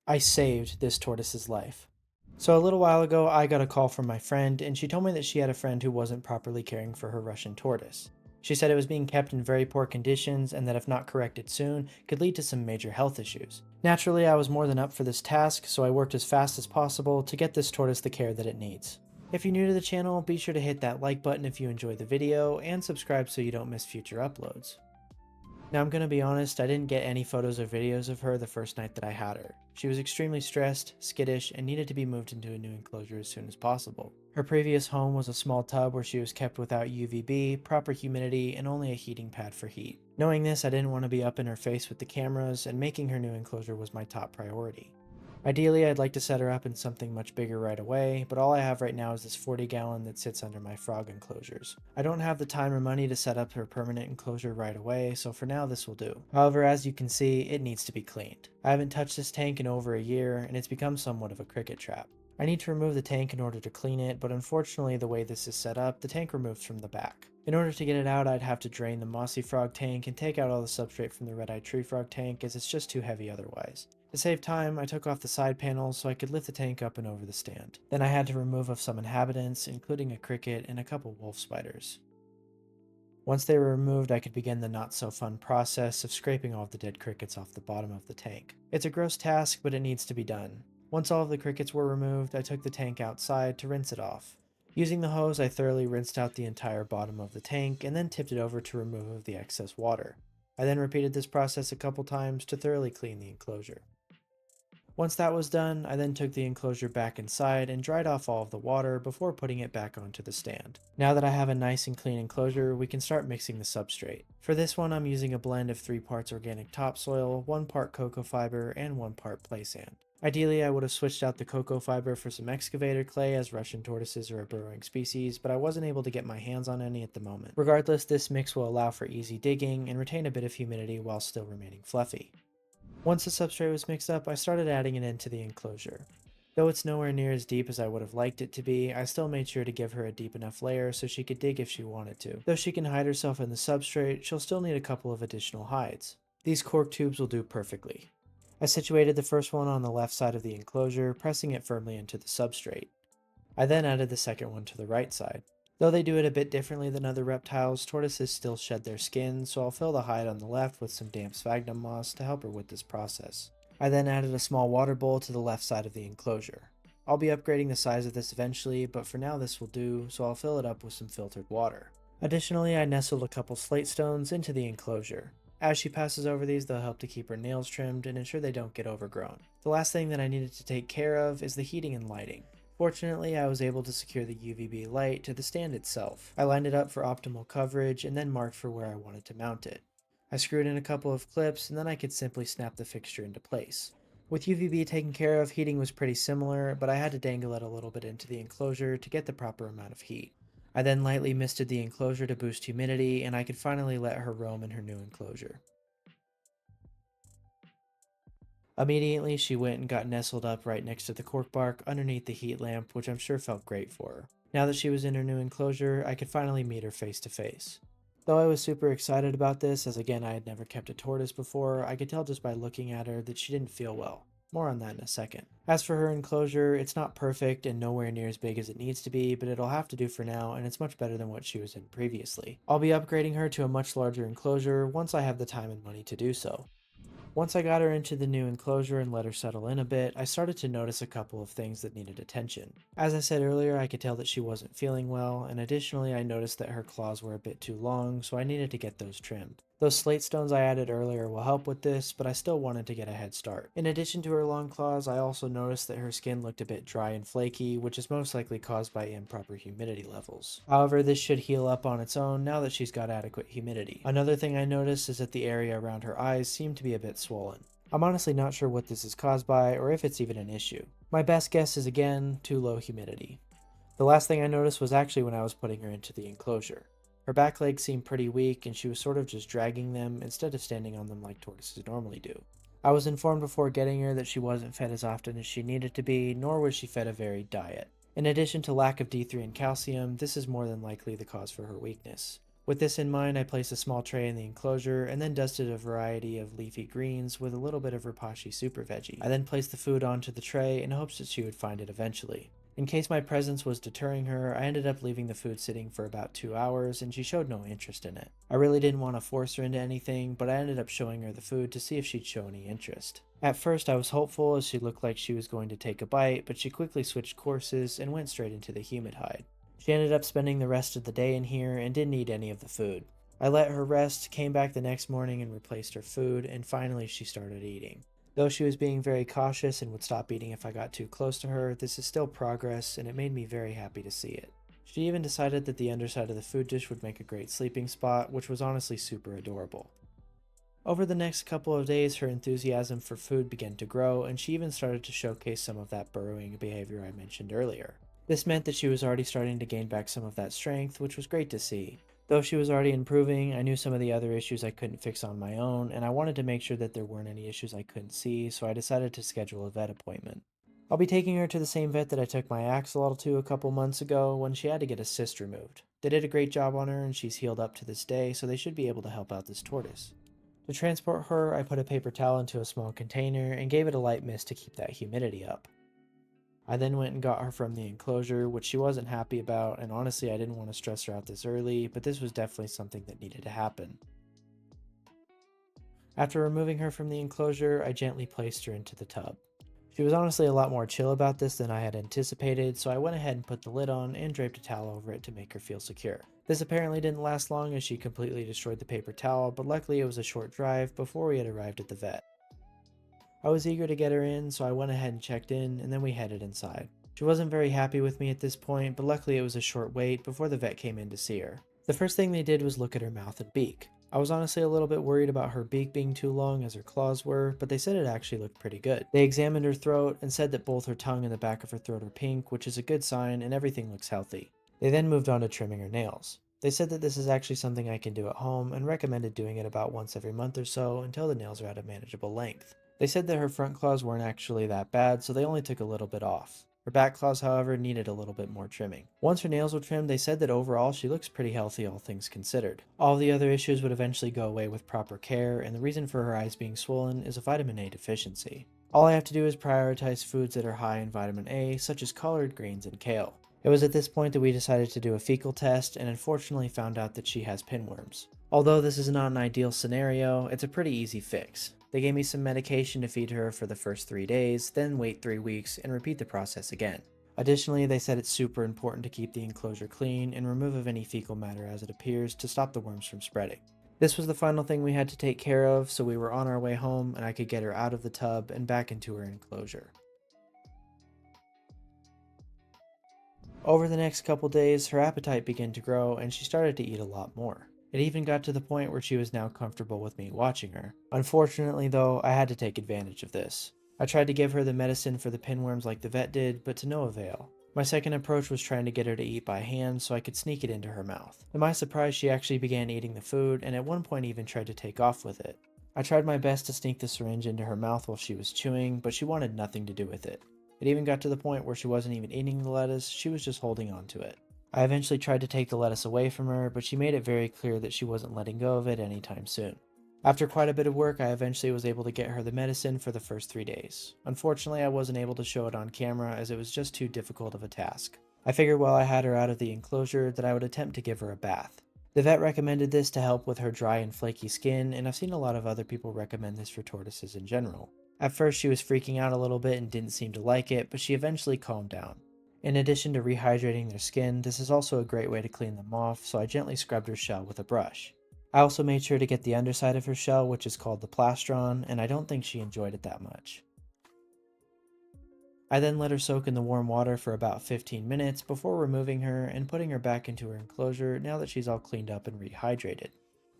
I saved this tortoise's life. So a little while ago, I got a call from my friend, and she told me that she had a friend who wasn't properly caring for her Russian tortoise. She said it was being kept in very poor conditions and that if not corrected soon, could lead to some major health issues. Naturally, I was more than up for this task, so I worked as fast as possible to get this tortoise the care that it needs. If you're new to the channel, be sure to hit that like button if you enjoyed the video, and subscribe so you don't miss future uploads. Now I'm gonna be honest, I didn't get any photos or videos of her the first night that I had her. She was extremely stressed, skittish, and needed to be moved into a new enclosure as soon as possible. Her previous home was a small tub where she was kept without UVB, proper humidity, and only a heating pad for heat. Knowing this, I didn't want to be up in her face with the cameras, and making her new enclosure was my top priority. Ideally, I'd like to set her up in something much bigger right away, but all I have right now is this 40-gallon that sits under my frog enclosures. I don't have the time or money to set up her permanent enclosure right away, so for now this will do. However, as you can see, it needs to be cleaned. I haven't touched this tank in over a year, and it's become somewhat of a cricket trap. I need to remove the tank in order to clean it, but unfortunately the way this is set up, the tank removes from the back. In order to get it out, I'd have to drain the mossy frog tank and take out all the substrate from the red-eyed tree frog tank, as it's just too heavy otherwise. To save time, I took off the side panels so I could lift the tank up and over the stand. Then I had to remove of some inhabitants, including a cricket and a couple wolf spiders. Once they were removed, I could begin the not-so-fun process of scraping all of the dead crickets off the bottom of the tank. It's a gross task, but it needs to be done. Once all of the crickets were removed, I took the tank outside to rinse it off. Using the hose, I thoroughly rinsed out the entire bottom of the tank and then tipped it over to remove the excess water. I then repeated this process a couple times to thoroughly clean the enclosure. Once that was done, I then took the enclosure back inside and dried off all of the water before putting it back onto the stand. Now that I have a nice and clean enclosure, we can start mixing the substrate. For this one, I'm using a blend of 3 parts organic topsoil, 1 part cocoa fiber, and 1 part play sand. Ideally, I would have switched out the cocoa fiber for some excavator clay, as Russian tortoises are a burrowing species, but I wasn't able to get my hands on any at the moment. Regardless, this mix will allow for easy digging and retain a bit of humidity while still remaining fluffy. Once the substrate was mixed up, I started adding it into the enclosure. Though it's nowhere near as deep as I would have liked it to be, I still made sure to give her a deep enough layer so she could dig if she wanted to. Though she can hide herself in the substrate, she'll still need a couple of additional hides. These cork tubes will do perfectly. I situated the first one on the left side of the enclosure, pressing it firmly into the substrate. I then added the second one to the right side. Though they do it a bit differently than other reptiles, tortoises still shed their skin, so I'll fill the hide on the left with some damp sphagnum moss to help her with this process. I then added a small water bowl to the left side of the enclosure. I'll be upgrading the size of this eventually, but for now this will do, so I'll fill it up with some filtered water. Additionally, I nestled a couple slate stones into the enclosure. As she passes over these, they'll help to keep her nails trimmed and ensure they don't get overgrown. The last thing that I needed to take care of is the heating and lighting. Fortunately, I was able to secure the UVB light to the stand itself. I lined it up for optimal coverage and then marked for where I wanted to mount it. I screwed in a couple of clips and then I could simply snap the fixture into place. With UVB taken care of, heating was pretty similar, but I had to dangle it a little bit into the enclosure to get the proper amount of heat. I then lightly misted the enclosure to boost humidity, and I could finally let her roam in her new enclosure. Immediately, she went and got nestled up right next to the cork bark underneath the heat lamp, which I'm sure felt great for her. Now that she was in her new enclosure, I could finally meet her face to face. Though I was super excited about this, as again I had never kept a tortoise before, I could tell just by looking at her that she didn't feel well. More on that in a second. As for her enclosure, it's not perfect and nowhere near as big as it needs to be, but it'll have to do for now, and it's much better than what she was in previously. I'll be upgrading her to a much larger enclosure once I have the time and money to do so. Once I got her into the new enclosure and let her settle in a bit, I started to notice a couple of things that needed attention. As I said earlier, I could tell that she wasn't feeling well, and additionally I noticed that her claws were a bit too long, so I needed to get those trimmed. Those slate stones I added earlier will help with this, but I still wanted to get a head start. In addition to her long claws, I also noticed that her skin looked a bit dry and flaky, which is most likely caused by improper humidity levels. However, this should heal up on its own now that she's got adequate humidity. Another thing I noticed is that the area around her eyes seemed to be a bit swollen. I'm honestly not sure what this is caused by or if it's even an issue. My best guess is again, too low humidity. The last thing I noticed was actually when I was putting her into the enclosure. Her back legs seemed pretty weak and she was sort of just dragging them instead of standing on them like tortoises normally do. I was informed before getting her that she wasn't fed as often as she needed to be, nor was she fed a varied diet. In addition to lack of D3 and calcium, this is more than likely the cause for her weakness. With this in mind, I placed a small tray in the enclosure and then dusted a variety of leafy greens with a little bit of Repashy superveggie. I then placed the food onto the tray in hopes that she would find it eventually. In case my presence was deterring her, I ended up leaving the food sitting for about 2 hours and she showed no interest in it. I really didn't want to force her into anything, but I ended up showing her the food to see if she'd show any interest. At first I was hopeful as she looked like she was going to take a bite, but she quickly switched courses and went straight into the humid hide. She ended up spending the rest of the day in here and didn't eat any of the food. I let her rest, came back the next morning and replaced her food, and finally she started eating. Though she was being very cautious and would stop eating if I got too close to her, this is still progress and it made me very happy to see it. She even decided that the underside of the food dish would make a great sleeping spot, which was honestly super adorable. Over the next couple of days, her enthusiasm for food began to grow, and she even started to showcase some of that burrowing behavior I mentioned earlier. This meant that she was already starting to gain back some of that strength, which was great to see. Though she was already improving, I knew some of the other issues I couldn't fix on my own, and I wanted to make sure that there weren't any issues I couldn't see, so I decided to schedule a vet appointment. I'll be taking her to the same vet that I took my axolotl to a couple months ago when she had to get a cyst removed. They did a great job on her and she's healed up to this day, so they should be able to help out this tortoise. To transport her, I put a paper towel into a small container and gave it a light mist to keep that humidity up. I then went and got her from the enclosure, which she wasn't happy about, and honestly I didn't want to stress her out this early, but this was definitely something that needed to happen. After removing her from the enclosure, I gently placed her into the tub. She was honestly a lot more chill about this than I had anticipated, so I went ahead and put the lid on and draped a towel over it to make her feel secure. This apparently didn't last long as she completely destroyed the paper towel, but luckily it was a short drive before we had arrived at the vet. I was eager to get her in, so I went ahead and checked in, and then we headed inside. She wasn't very happy with me at this point, but luckily it was a short wait before the vet came in to see her. The first thing they did was look at her mouth and beak. I was honestly a little bit worried about her beak being too long as her claws were, but they said it actually looked pretty good. They examined her throat and said that both her tongue and the back of her throat are pink, which is a good sign, and everything looks healthy. They then moved on to trimming her nails. They said that this is actually something I can do at home and recommended doing it about once every month or so until the nails are at a manageable length. They said that her front claws weren't actually that bad, so they only took a little bit off. Her back claws, however, needed a little bit more trimming. Once her nails were trimmed, they said that overall she looks pretty healthy, all things considered. All the other issues would eventually go away with proper care, and the reason for her eyes being swollen is a vitamin A deficiency. All I have to do is prioritize foods that are high in vitamin A, such as collard greens and kale. It was at this point that we decided to do a fecal test, and unfortunately found out that she has pinworms. Although this is not an ideal scenario, it's a pretty easy fix. They gave me some medication to feed her for the first 3 days, then wait 3 weeks and repeat the process again. Additionally, they said it's super important to keep the enclosure clean and remove of any fecal matter as it appears to stop the worms from spreading. This was the final thing we had to take care of, so we were on our way home and I could get her out of the tub and back into her enclosure. Over the next couple days, her appetite began to grow and she started to eat a lot more. It even got to the point where she was now comfortable with me watching her. Unfortunately though, I had to take advantage of this. I tried to give her the medicine for the pinworms like the vet did, but to no avail. My second approach was trying to get her to eat by hand so I could sneak it into her mouth. To my surprise, she actually began eating the food and at one point even tried to take off with it. I tried my best to sneak the syringe into her mouth while she was chewing, but she wanted nothing to do with it. It even got to the point where she wasn't even eating the lettuce, she was just holding on to it. I eventually tried to take the lettuce away from her, but she made it very clear that she wasn't letting go of it anytime soon. After quite a bit of work, I eventually was able to get her the medicine for the first 3 days. Unfortunately, I wasn't able to show it on camera as it was just too difficult of a task. I figured while I had her out of the enclosure that I would attempt to give her a bath. The vet recommended this to help with her dry and flaky skin, and I've seen a lot of other people recommend this for tortoises in general. At first she was freaking out a little bit and didn't seem to like it, but she eventually calmed down. In addition to rehydrating their skin, this is also a great way to clean them off, so I gently scrubbed her shell with a brush. I also made sure to get the underside of her shell, which is called the plastron, and I don't think she enjoyed it that much. I then let her soak in the warm water for about 15 minutes before removing her and putting her back into her enclosure now that she's all cleaned up and rehydrated.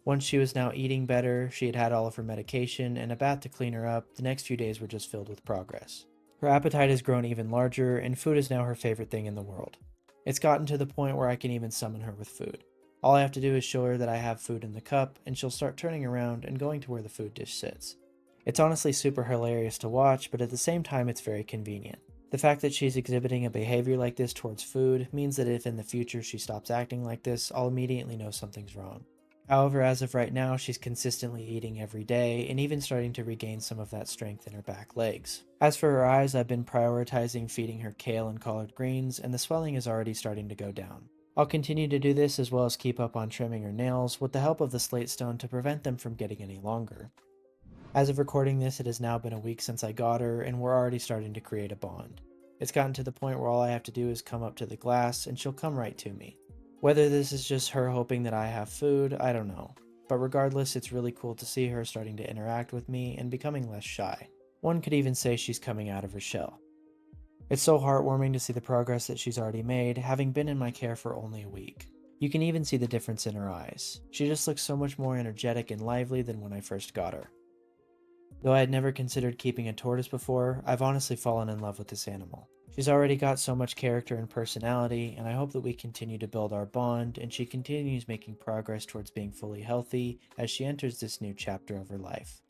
Once she was now eating better, she had had all of her medication and a bath to clean her up, the next few days were just filled with progress. Her appetite has grown even larger, and food is now her favorite thing in the world. It's gotten to the point where I can even summon her with food. All I have to do is show her that I have food in the cup, and she'll start turning around and going to where the food dish sits. It's honestly super hilarious to watch, but at the same time it's very convenient. The fact that she's exhibiting a behavior like this towards food means that if in the future she stops acting like this, I'll immediately know something's wrong. However, as of right now, she's consistently eating every day and even starting to regain some of that strength in her back legs. As for her eyes, I've been prioritizing feeding her kale and collard greens, and the swelling is already starting to go down. I'll continue to do this as well as keep up on trimming her nails with the help of the slate stone to prevent them from getting any longer. As of recording this, it has now been a week since I got her, and we're already starting to create a bond. It's gotten to the point where all I have to do is come up to the glass, and she'll come right to me. Whether this is just her hoping that I have food, I don't know. But regardless, it's really cool to see her starting to interact with me and becoming less shy. One could even say she's coming out of her shell. It's so heartwarming to see the progress that she's already made, having been in my care for only a week. You can even see the difference in her eyes. She just looks so much more energetic and lively than when I first got her. Though I had never considered keeping a tortoise before, I've honestly fallen in love with this animal. She's already got so much character and personality, and I hope that we continue to build our bond and she continues making progress towards being fully healthy as she enters this new chapter of her life.